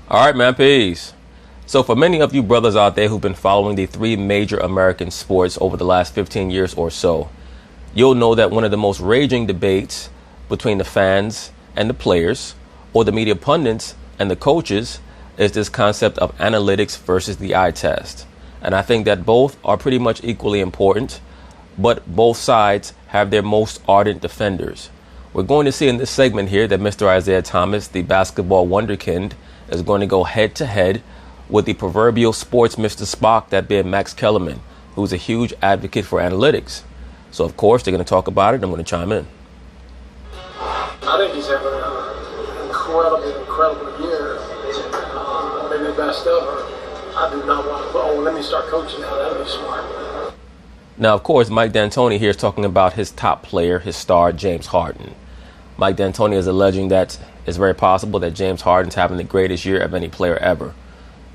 All right, man, peace. So for many of you brothers out there who've been following the three major American sports over the last 15 years or so, you'll know that one of the most raging debates between the fans and the players, or the media pundits and the coaches, is this concept of analytics versus the eye test. And I think that both are pretty much equally important, but both sides have their most ardent defenders. We're going to see in this segment here that Mr. Isiah Thomas, the basketball wonderkind, is going to go head to head with the proverbial sports Mr. Spock, that being Max Kellerman, who's a huge advocate for analytics. So, of course, they're going to talk about it. I'm going to chime in. I think he's having an incredible year. Maybe the best ever. I do not want to, let me start coaching now. That would be smart. Now, of course, Mike D'Antoni here is talking about his top player, his star, James Harden. Mike D'Antoni is alleging that it's very possible that James Harden's having the greatest year of any player ever.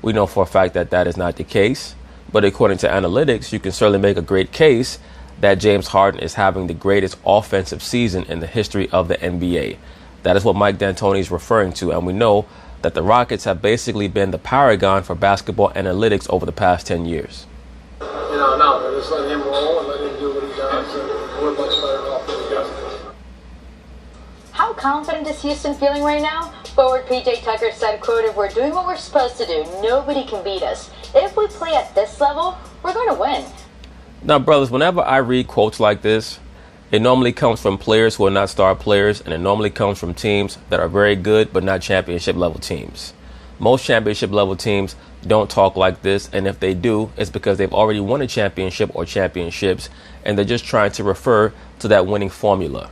We know for a fact that that is not the case, but according to analytics, you can certainly make a great case that James Harden is having the greatest offensive season in the history of the NBA. That is what Mike D'Antoni is referring to, and we know that the Rockets have basically been the paragon for basketball analytics over the past 10 years. No, just let him roll and let him do what he does, and we're much better off than he does. How confident is Houston feeling right now? Forward PJ Tucker said, quote, "If we're doing what we're supposed to do, nobody can beat us. If we play at this level, we're going to win." Now, brothers, whenever I read quotes like this, it normally comes from players who are not star players, and it normally comes from teams that are very good but not championship level teams. Most championship level teams don't talk like this, and if they do, it's because they've already won a championship or championships, and they're just trying to refer to that winning formula.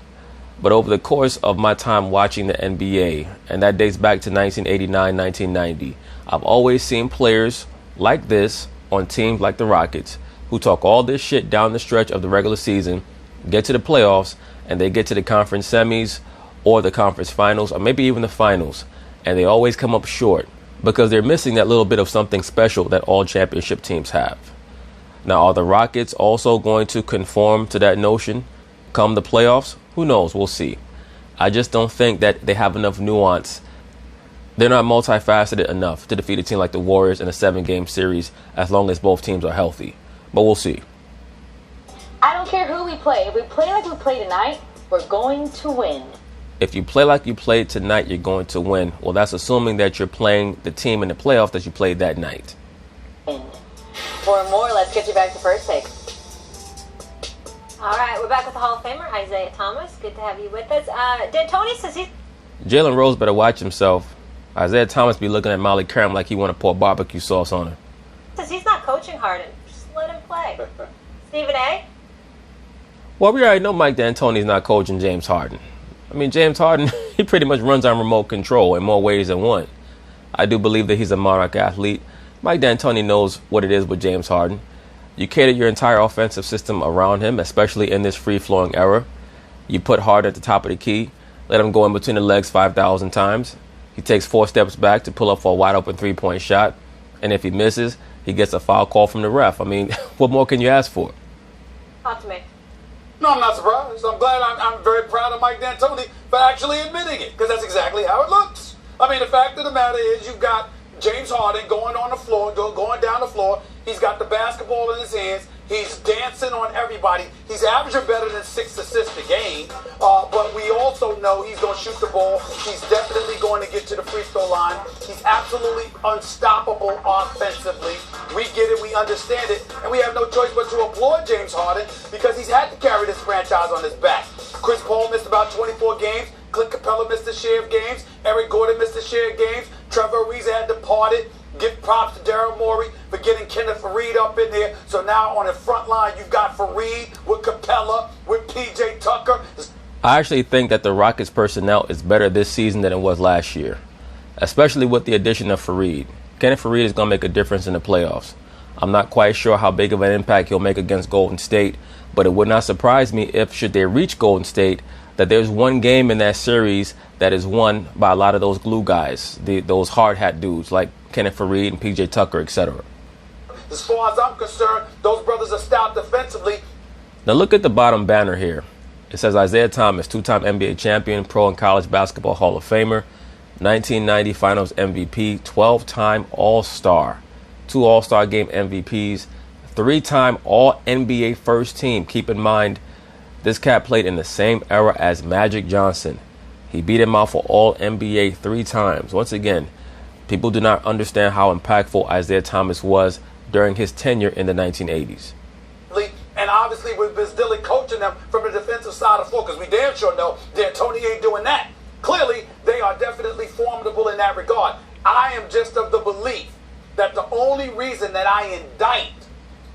But over the course of my time watching the NBA, and that dates back to 1989, 1990, I've always seen players like this on teams like the Rockets who talk all this shit down the stretch of the regular season, get to the playoffs, and they get to the conference semis or the conference finals or maybe even the finals, and they always come up short because they're missing that little bit of something special that all championship teams have. Now, are the Rockets also going to conform to that notion come the playoffs? Who knows? We'll see. I just don't think that they have enough nuance. They're not multifaceted enough to defeat a team like the Warriors in a 7-game series as long as both teams are healthy. But we'll see. I don't care who we play. If we play like we play tonight, we're going to win. If you play like you played tonight, you're going to win. Well, that's assuming that you're playing the team in the playoffs that you played that night. For more, let's get you back to First Take. All right, we're back with the Hall of Famer, Isiah Thomas. Good to have you with us. D'Antoni says he's... Jalen Rose better watch himself. Isiah Thomas be looking at Molly Caram like he want to pour barbecue sauce on her. Says he's not coaching Harden. Just let him play. Stephen A? Well, we already know Mike D'Antoni's not coaching James Harden. I mean, James Harden, he pretty much runs on remote control in more ways than one. I do believe that he's a monarch athlete. Mike D'Antoni knows what it is with James Harden. You cater your entire offensive system around him, especially in this free-flowing era. You put Harden at the top of the key, let him go in between the legs 5,000 times. He takes 4 steps back to pull up for a wide-open three-point shot. And if he misses, he gets a foul call from the ref. I mean, what more can you ask for? Talk to me. No, I'm not surprised. I'm glad. I'm very proud of Mike D'Antoni for actually admitting it, because that's exactly how it looks. I mean, the fact of the matter is you've got James Harden going on the floor, going down the floor. He's got the basketball in his hands. He's dancing on everybody. He's averaging better than 6 assists a game. But we also know he's going to shoot the ball. He's definitely going to get to the free throw line. He's absolutely unstoppable offensively. We get it. We understand it. And we have no choice but to applaud James Harden because he's had to carry this franchise on his back. Chris Paul missed about 24 games. Clint Capella missed a share of games. Eric Gordon missed a share of games. Trevor Ariza had departed. Give props to Daryl Morey for getting Kenneth Faried up in there. So now on the front line, you've got Faried with Capella, with PJ Tucker. I actually think that the Rockets personnel is better this season than it was last year, especially with the addition of Faried. Kenneth Faried is going to make a difference in the playoffs. I'm not quite sure how big of an impact he'll make against Golden State, but it would not surprise me if, should they reach Golden State, that there's one game in that series that is won by a lot of those glue guys, those hard hat dudes like Kenneth Faried and PJ Tucker, etc. As far as I'm concerned, those brothers are stout defensively. Now look at the bottom banner here. It says Isiah Thomas, 2-time NBA champion, pro and college basketball Hall of Famer, 1990 Finals MVP, 12-time All-Star, 2 All-Star Game MVPs, 3-time All-NBA First Team. Keep in mind, this cat played in the same era as Magic Johnson. He beat him out for All-NBA 3 times. Once again, people do not understand how impactful Isiah Thomas was during his tenure in the 1980s. And obviously with Biz Dilly coaching them from the defensive side of the floor, because we damn sure know D'Antoni ain't doing that. Clearly, they are definitely formidable in that regard. I am just of the belief that the only reason that I indict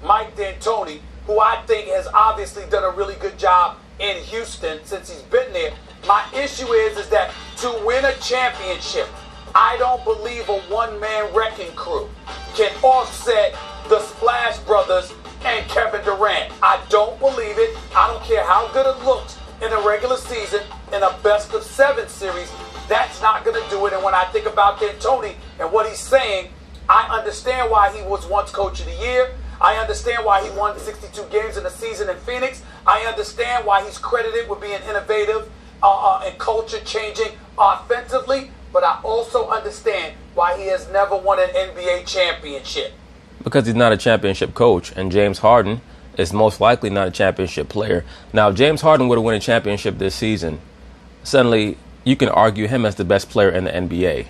Mike D'Antoni, who I think has obviously done a really good job in Houston since he's been there, my issue is that to win a championship, I don't believe a one-man wrecking crew can offset the Splash Brothers and Kevin Durant. I don't believe it. I don't care how good it looks in the regular season, in a best-of-7 series. That's not going to do it. And when I think about D'Antoni and what he's saying, I understand why he was once Coach of the Year. I understand why he won 62 games in a season in Phoenix. I understand why he's credited with being innovative and culture-changing offensively. But I also understand why he has never won an NBA championship. Because he's not a championship coach, and James Harden is most likely not a championship player. Now, if James Harden were to win a championship this season, suddenly you can argue him as the best player in the NBA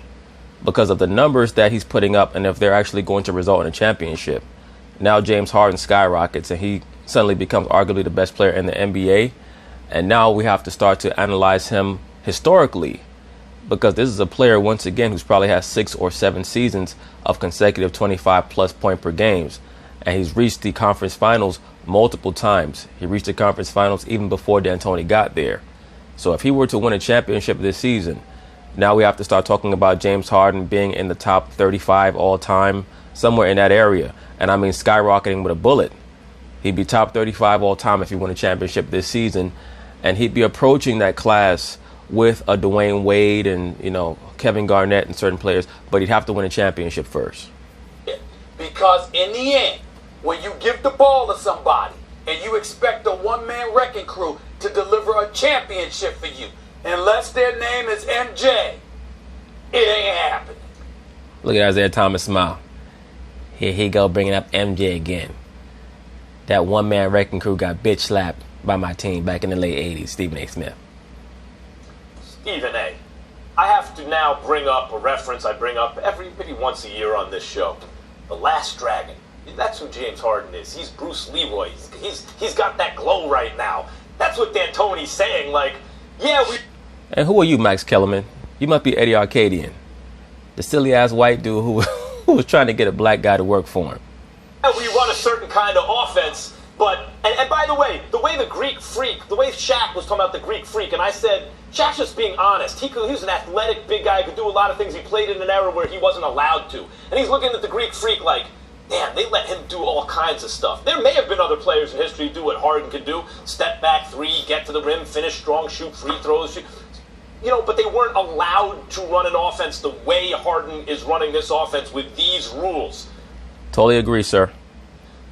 because of the numbers that he's putting up, and if they're actually going to result in a championship. Now James Harden skyrockets, and he suddenly becomes arguably the best player in the NBA. And now we have to start to analyze him historically, because this is a player, once again, who's probably has 6 or 7 seasons of consecutive 25-plus point per games. And he's reached the conference finals multiple times. He reached the conference finals even before D'Antoni got there. So if he were to win a championship this season, now we have to start talking about James Harden being in the top 35 all-time, somewhere in that area. And I mean skyrocketing with a bullet. He'd be top 35 all-time if he won a championship this season. And he'd be approaching that class with a Dwayne Wade and, Kevin Garnett and certain players. But he'd have to win a championship first. Because in the end, when you give the ball to somebody and you expect a one-man wrecking crew to deliver a championship for you, unless their name is MJ, it ain't happening. Look at Isiah Thomas smile. Here he go bringing up MJ again. That one-man wrecking crew got bitch slapped by my team back in the late 80s, Stephen A. Smith. Stephen A., I have to now bring up a reference I bring up maybe once a year on this show. The Last Dragon. That's who James Harden is. He's Bruce Leroy. He's got that glow right now. That's what D'Antoni's saying. we... And who are you, Max Kellerman? You must be Eddie Arcadian, the silly-ass white dude who was trying to get a black guy to work for him. We run a certain kind of offense, but... And by the way the Greek Freak, the way Shaq was talking about the Greek Freak, and I said, Shaq's just being honest. He was an athletic big guy, could do a lot of things. He played in an era where he wasn't allowed to. And he's looking at the Greek Freak like, damn, they let him do all kinds of stuff. There may have been other players in history who do what Harden could do. Step back 3, get to the rim, finish strong, shoot free throws. But they weren't allowed to run an offense the way Harden is running this offense with these rules. Totally agree, sir.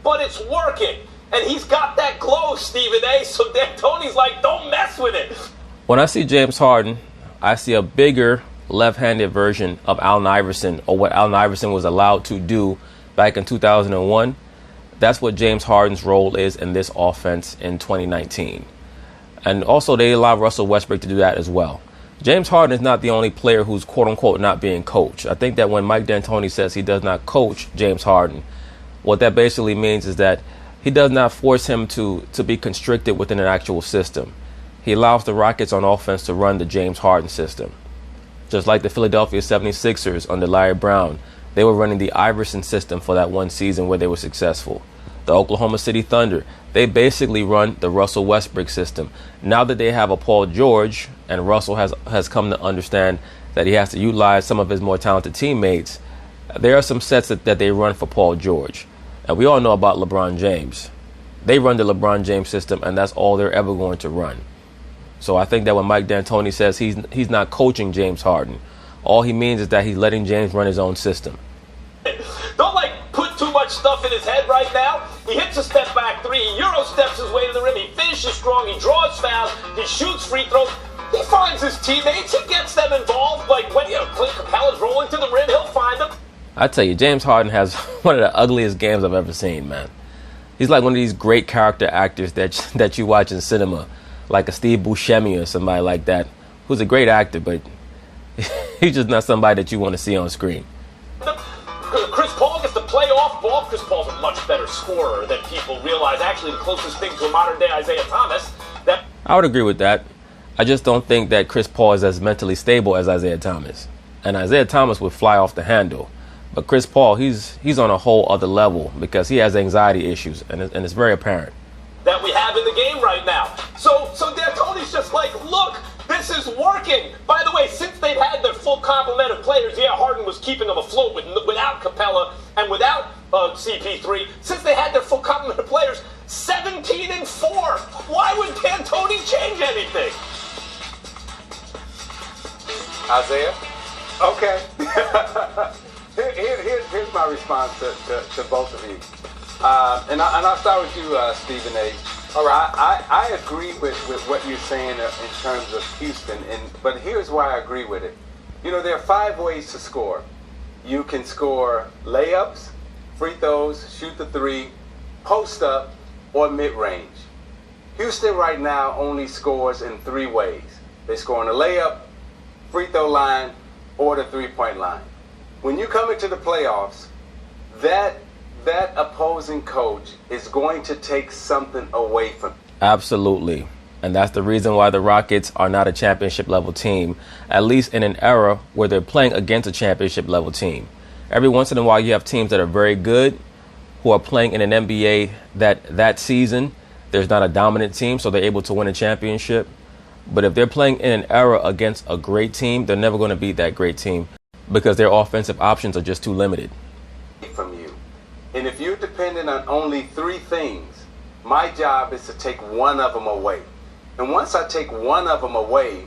But it's working. And he's got that glow, Stephen A. So D'Antoni's like, don't mess with it. When I see James Harden, I see a bigger left-handed version of Allen Iverson, or what Allen Iverson was allowed to do back in 2001. That's what James Harden's role is in this offense in 2019. And also they allow Russell Westbrook to do that as well. James Harden is not the only player who's quote-unquote not being coached. I think that when Mike D'Antoni says he does not coach James Harden, what that basically means is that he does not force him to be constricted within an actual system. He allows the Rockets on offense to run the James Harden system. Just like the Philadelphia 76ers under Larry Brown, they were running the Iverson system for that one season where they were successful. The Oklahoma City Thunder, they basically run the Russell Westbrook system. Now that they have a Paul George, and Russell has come to understand that he has to utilize some of his more talented teammates, there are some sets that they run for Paul George. And we all know about LeBron James. They run the LeBron James system, and that's all they're ever going to run. So I think that when Mike D'Antoni says he's not coaching James Harden, all he means is that he's letting James run his own system. Don't put too much stuff in his head right now. He hits a step back 3, he Euro steps his way to the rim, he finishes strong, he draws fouls, he shoots free throws. He finds his teammates. He gets them involved. Like when Clint Capella's rolling to the rim, he'll find them. I tell you, James Harden has one of the ugliest games I've ever seen, man. He's like one of these great character actors that you watch in cinema, like a Steve Buscemi or somebody like that, who's a great actor, but he's just not somebody that you want to see on screen. Chris Paul gets to play off ball. Chris Paul's a much better scorer than people realize. Actually, the closest thing to a modern-day Isiah Thomas. I would agree with that. I just don't think that Chris Paul is as mentally stable as Isiah Thomas. And Isiah Thomas would fly off the handle. But Chris Paul, he's on a whole other level because he has anxiety issues, and it's very apparent. That we have in the game right now. So D'Antoni's just like, look, this is working. By the way, since they've had their full complement of players, Harden was keeping them afloat without Capella and without CP3. Since they had their full complement of players, 17-4. Why would D'Antoni change anything? Isiah? Okay. Here's my response to both of you. And I'll start with you, Stephen A. All right. I agree with what you're saying in terms of Houston, but here's why I agree with it. There are 5 ways to score. You can score layups, free throws, shoot the 3, post up, or mid-range. Houston right now only scores in 3 ways. They score on the layup, free throw line, or the 3-point line. When you come into the playoffs, that opposing coach is going to take something away from you. Absolutely. And that's the reason why the Rockets are not a championship level team, at least in an era where they're playing against a championship level team. Every once in a while you have teams that are very good who are playing in an NBA that season there's not a dominant team, so they're able to win a championship. But if they're playing in an era against a great team, they're never going to beat that great team because their offensive options are just too limited. From you. And if you're dependent on only 3 things, my job is to take one of them away. And once I take one of them away,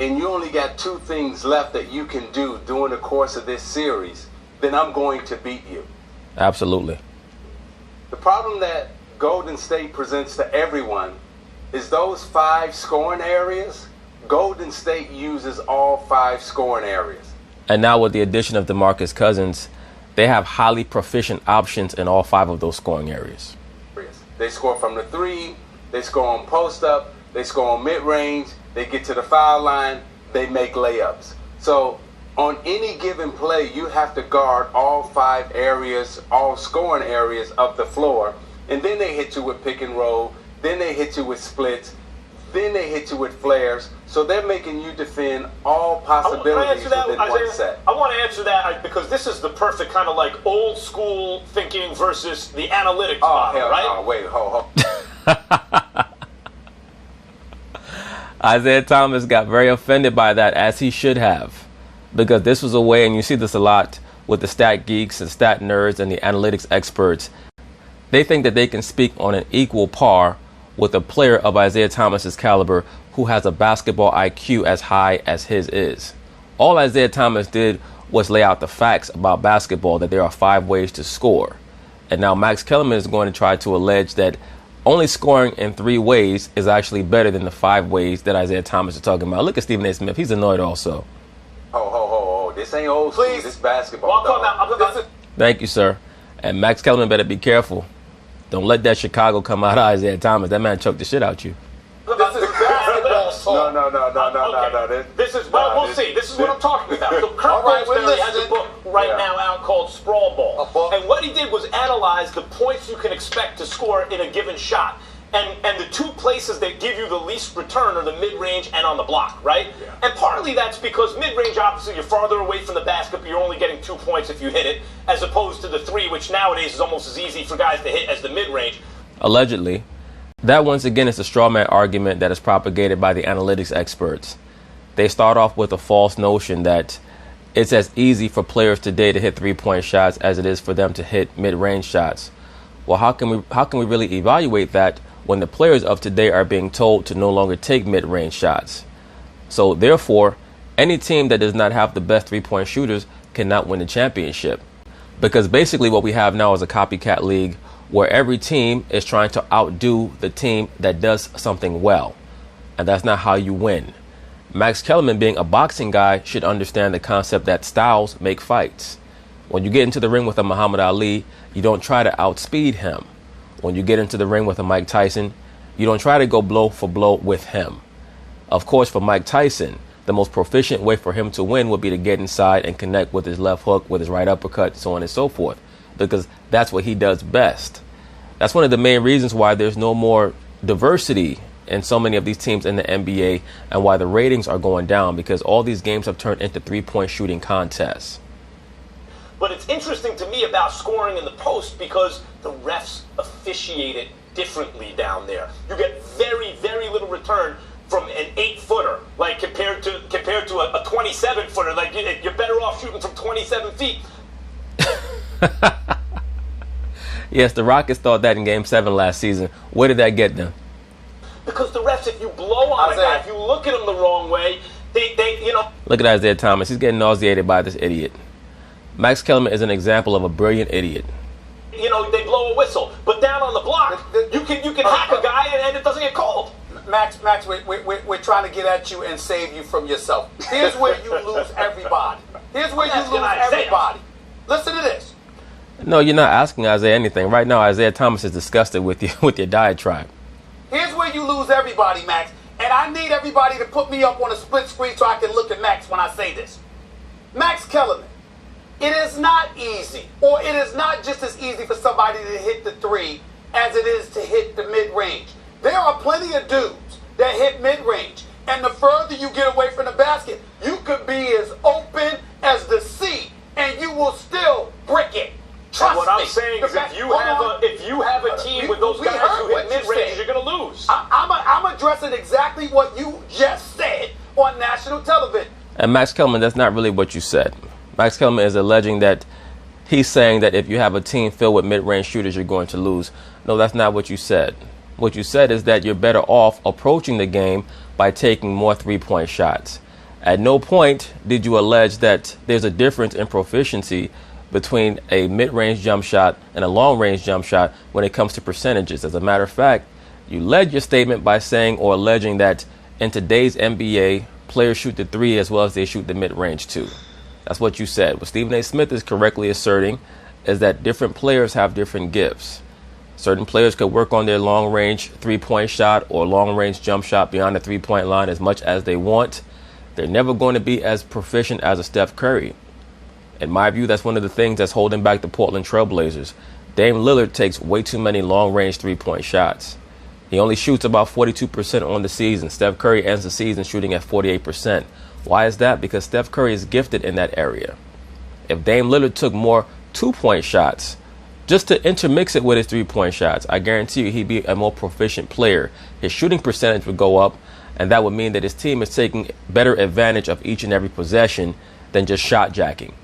and you only got 2 things left that you can do during the course of this series, then I'm going to beat you. Absolutely. The problem that Golden State presents to everyone is those 5 scoring areas. Golden State uses all 5 scoring areas. And now with the addition of DeMarcus Cousins, they have highly proficient options in all 5 of those scoring areas. They score from the 3, they score on post-up, they score on mid-range, they get to the foul line, they make layups. So on any given play, you have to guard all 5 areas, all scoring areas of the floor. And then they hit you with pick and roll, then they hit you with splits, then they hit you with flares. So they're making you defend all possibilities within one set. I want to answer that because this is the perfect kind of like old school thinking versus the analytics model, right? Oh, wait, hold. Isiah Thomas got very offended by that, as he should have, because this was a way, and you see this a lot with the stat geeks and stat nerds and the analytics experts. They think that they can speak on an equal par with a player of Isiah Thomas's caliber who has a basketball IQ as high as his is. All Isiah Thomas did was lay out the facts about basketball, that there are 5 ways to score. And now Max Kellerman is going to try to allege that only scoring in 3 ways is actually better than the 5 ways that Isiah Thomas is talking about. Look at Stephen A. Smith. He's annoyed also. Oh, this ain't old school. This basketball. Thank you, sir. And Max Kellerman better be careful. Don't let that Chicago come out of Isiah Thomas. That man choked the shit out you. This is basketball. No. This is, we'll see. This is what I'm talking about. So Kurt Roseberry has a book now out called Sprawl Ball. And what he did was analyze the points you can expect to score in a given shot. And the 2 places that give you the least return are the mid-range and on the block, right? Yeah. And partly that's because mid-range, obviously, you're farther away from the basket, but you're only getting 2 points if you hit it, as opposed to the 3, which nowadays is almost as easy for guys to hit as the mid-range. Allegedly. That, once again, is a straw man argument that is propagated by the analytics experts. They start off with a false notion that it's as easy for players today to hit 3-point shots as it is for them to hit mid-range shots. Well, how can we really evaluate that when the players of today are being told to no longer take mid-range shots? So therefore, any team that does not have the best 3-point shooters cannot win the championship. Because basically what we have now is a copycat league where every team is trying to outdo the team that does something well. And that's not how you win. Max Kellerman, being a boxing guy, should understand the concept that styles make fights. When you get into the ring with a Muhammad Ali, you don't try to outspeed him. When you get into the ring with a Mike Tyson, you don't try to go blow for blow with him. Of course, for Mike Tyson, the most proficient way for him to win would be to get inside and connect with his left hook, with his right uppercut, so on and so forth, because that's what he does best. That's one of the main reasons why there's no more diversity in so many of these teams in the NBA and why the ratings are going down, because all these games have turned into three-point shooting contests. But it's interesting to me about scoring in the post because the refs officiate it differently down there. You get very, very little return from an 8-footer, like compared to a 27-footer. Like you're better off shooting from 27 feet. Yes, the Rockets thought that in Game 7 last season. Where did that get them? Because the refs, if you blow on a guy, if you look at him the wrong way, they Look at Isiah Thomas. He's getting nauseated by this idiot. Max Kellerman is an example of a brilliant idiot. They blow a whistle, but down on the block, you can hack a guy and it doesn't get called. Max, we're trying to get at you and save you from yourself. Here's where you lose everybody. Here's where you lose everybody. Listen to this. No, you're not asking Isiah anything. Right now, Isiah Thomas is disgusted with you with your diatribe. Here's where you lose everybody, Max. And I need everybody to put me up on a split screen so I can look at Max when I say this. Max Kellerman, it is not easy, or it is not just as easy for somebody to hit the three as it is to hit the mid-range. There are plenty of dudes that hit mid-range, and the further you get away from the basket, you could be as open as the sea, and you will still brick it. Trust what I'm me. saying is if you have a team with those guys who hit mid-range, you're going to lose. I'm addressing exactly what you just said on national television. And Max Kellerman, that's not really what you said. Max Kellerman is alleging that he's saying that if you have a team filled with mid-range shooters, you're going to lose. No, that's not what you said. What you said is that you're better off approaching the game by taking more three-point shots. At no point did you allege that there's a difference in proficiency between a mid-range jump shot and a long-range jump shot when it comes to percentages. As a matter of fact, you led your statement by saying or alleging that in today's NBA, players shoot the three as well as they shoot the mid-range too. That's what you said. What Stephen A. Smith is correctly asserting is that different players have different gifts. Certain players could work on their long-range three-point shot or long-range jump shot beyond the three-point line as much as they want. They're never going to be as proficient as a Steph Curry. In my view, that's one of the things that's holding back the Portland Trailblazers. Dame Lillard takes way too many long-range three-point shots. He only shoots about 42% on the season. Steph Curry ends the season shooting at 48%. Why is that? Because Steph Curry is gifted in that area. If Dame Lillard took more two-point shots, just to intermix it with his three-point shots, I guarantee you he'd be a more proficient player. His shooting percentage would go up, and that would mean that his team is taking better advantage of each and every possession than just shot jacking.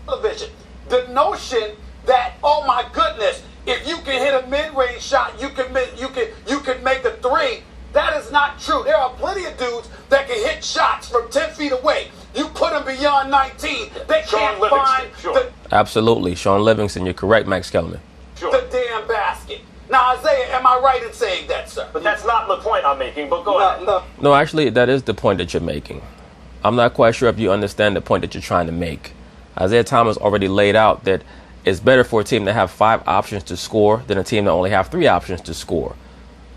Television. The notion that, oh my goodness, if you can hit a mid-range shot, you can make a three. That is not true. There are plenty of dudes that can hit shots from 10 feet away. You put them beyond 19, they can't find the... Absolutely. Sean Livingston, you're correct, Max Kellerman. The damn basket. Now, Isiah, am I right in saying that, sir? But that's not the point I'm making, but go ahead. No, actually, that is the point that you're making. I'm not quite sure if you understand the point that you're trying to make. Isiah Thomas already laid out that it's better for a team to have 5 options to score than a team that only have 3 options to score.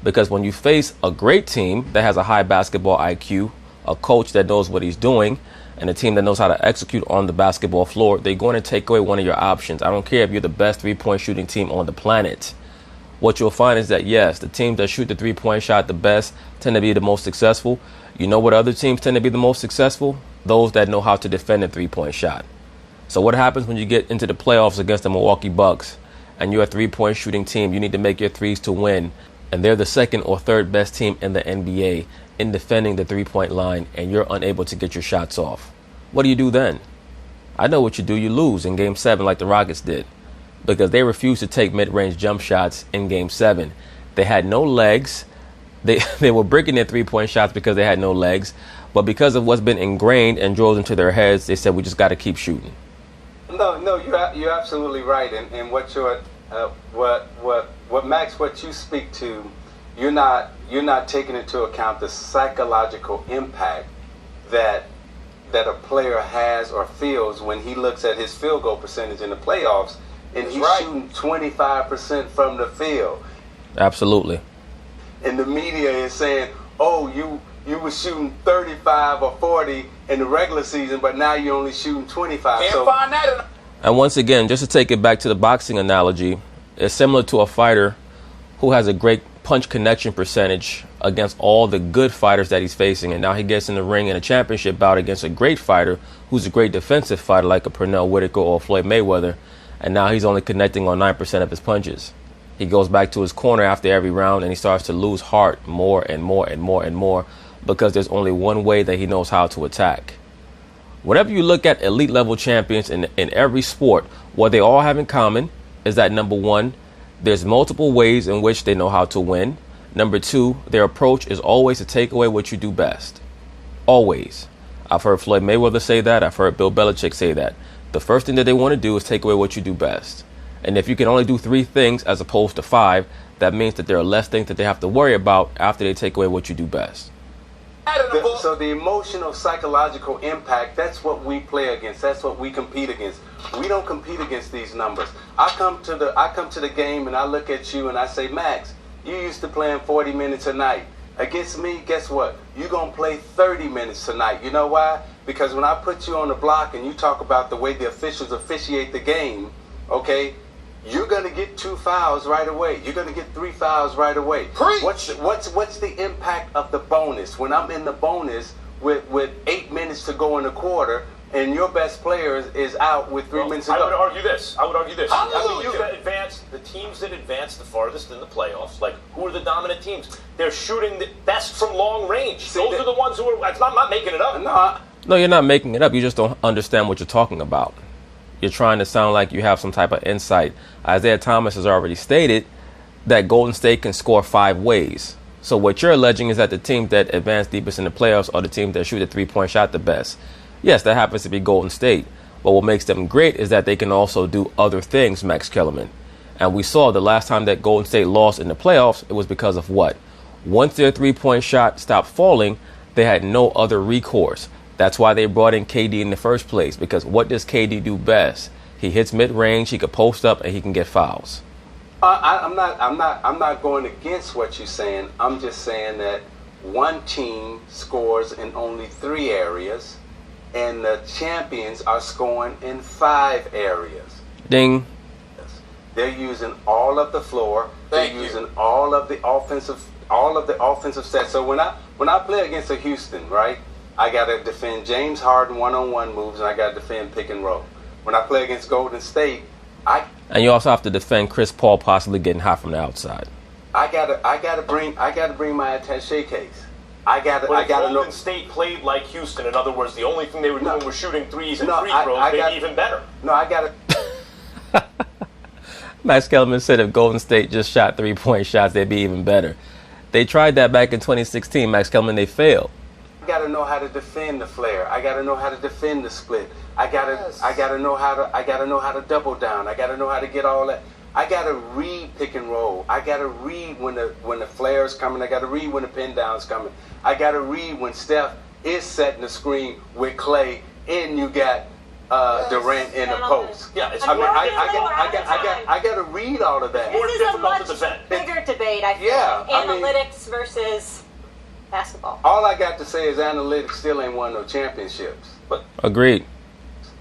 Because when you face a great team that has a high basketball IQ, a coach that knows what he's doing, and a team that knows how to execute on the basketball floor, they're going to take away one of your options. I don't care if you're the best three-point shooting team on the planet. What you'll find is that, yes, the teams that shoot the three-point shot the best tend to be the most successful. You know what other teams tend to be the most successful? Those that know how to defend a three-point shot. So what happens when you get into the playoffs against the Milwaukee Bucks and you're a three-point shooting team? You need to make your threes to win. And they're the second or third best team in the NBA in defending the three-point line, and you're unable to get your shots off. What do you do then? I know what you do. You lose in Game 7 like the Rockets did, because they refused to take mid-range jump shots in Game 7. They had no legs. They were breaking their three-point shots because they had no legs. But because of what's been ingrained and drilled into their heads, they said, we just got to keep shooting. No, you're absolutely right. And what Max, what you speak to, you're not taking into account the psychological impact that a player has or feels when he looks at his field goal percentage in the playoffs and he's shooting 25% from the field. Absolutely. And the media is saying, oh, you were shooting 35 or 40 in the regular season, but now you're only shooting 25. Can't find that. And once again, just to take it back to the boxing analogy, it's similar to a fighter who has a great punch connection percentage against all the good fighters that he's facing, and now he gets in the ring in a championship bout against a great fighter who's a great defensive fighter like a Pernell Whitaker or Floyd Mayweather, and now he's only connecting on 9% of his punches. He goes back to his corner after every round and he starts to lose heart more and more and more and more because there's only one way that he knows how to attack. Whenever you look at elite level champions in every sport, what they all have in common is that, number one, there's multiple ways in which they know how to win. Number two, their approach is always to take away what you do best. Always. I've heard Floyd Mayweather say that. I've heard Bill Belichick say that. The first thing that they want to do is take away what you do best. And if you can only do 3 things as opposed to 5, that means that there are less things that they have to worry about after they take away what you do best. So the emotional, psychological impact, that's what we play against. That's what we compete against. We don't compete against these numbers. I come to the game and I look at you and I say, Max, you used to playing 40 minutes a night. Against me, guess what? You're going to play 30 minutes tonight. You know why? Because when I put you on the block and you talk about the way the officials officiate the game, okay, you're going to get 2 fouls right away. You're going to get 3 fouls right away. Preach. What's the impact of the bonus? When I'm in the bonus with 8 minutes to go in the quarter and your best player is out with 3 minutes to go. I would argue this. Hallelujah. The teams that advance the farthest in the playoffs, like who are the dominant teams? They're shooting the best from long range. Those are the ones who are. I'm not making it up. No, you're not making it up. You just don't understand what you're talking about. You're trying to sound like you have some type of insight. Isiah Thomas has already stated that Golden State can score 5 ways. So what you're alleging is that the team that advance deepest in the playoffs are the team that shoot the 3-point shot the best. Yes, that happens to be Golden State. But what makes them great is that they can also do other things, Max Kellerman. And we saw the last time that Golden State lost in the playoffs, it was because of what? Once their 3-point shot stopped falling, they had no other recourse. That's why they brought in KD in the first place, because what does KD do best? He hits mid-range, he can post up, and he can get fouls. I'm not going against what you're saying. I'm just saying that one team scores in only 3 areas, and the champions are scoring in 5 areas. Ding. They're using all of the floor. They're using all of the offensive sets. So when I play against a Houston, right? I got to defend James Harden one-on-one moves, and I got to defend pick and roll. When I play against Golden State, and you also have to defend Chris Paul possibly getting hot from the outside. I gotta bring my attaché case. Golden State played like Houston. In other words, the only thing they were doing was shooting threes and free throws. They'd be even better. No, I got to. Max Kellerman said if Golden State just shot 3-point shots, they'd be even better. They tried that back in 2016, Max Kellerman. They failed. I got to know how to defend the flare. I got to know how to defend the split. I got to know how to double down. I got to know how to get all that. I got to read pick and roll. I got to read when the flare's coming. I got to read when the pin down's coming. I got to read when Steph is setting the screen with Clay and you got Durant in the post. Yeah, it's I got to read all of that. This is a much bigger debate, I feel. Analytics versus basketball. All I got to say is analytics still ain't won no championships. Agreed.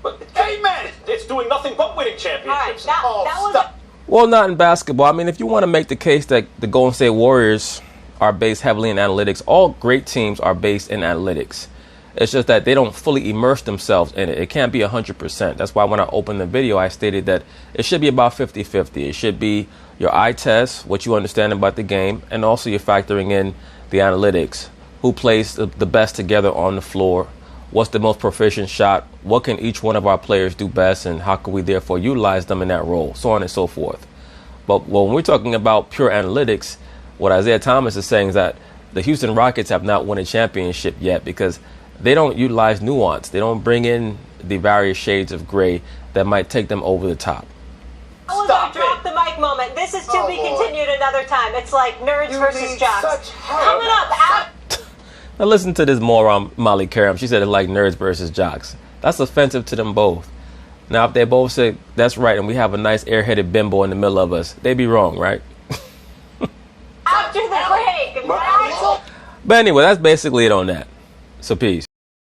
But hey, man, it's doing nothing but winning championships. All right, that was well, not in basketball. I mean, if you want to make the case that the Golden State Warriors are based heavily in analytics, all great teams are based in analytics. It's just that they don't fully immerse themselves in it. It can't be 100%. That's why when I opened the video, I stated that it should be about 50-50. It should be your eye test, what you understand about the game, and also you're factoring in the analytics. Who plays the best together on the floor? What's the most proficient shot? What can each one of our players do best? And how can we therefore utilize them in that role? So on and so forth. But when we're talking about pure analytics, what Isiah Thomas is saying is that the Houston Rockets have not won a championship yet because they don't utilize nuance. They don't bring in the various shades of gray that might take them over the top. That was a drop the mic moment. This is to be continued another time. It's like nerds versus jocks. Coming up, Now listen to this moron, Molly Karam. She said it's like nerds versus jocks. That's offensive to them both. Now, if they both say that's right and we have a nice airheaded bimbo in the middle of us, they'd be wrong, right? After the break. But anyway, that's basically it on that. So peace.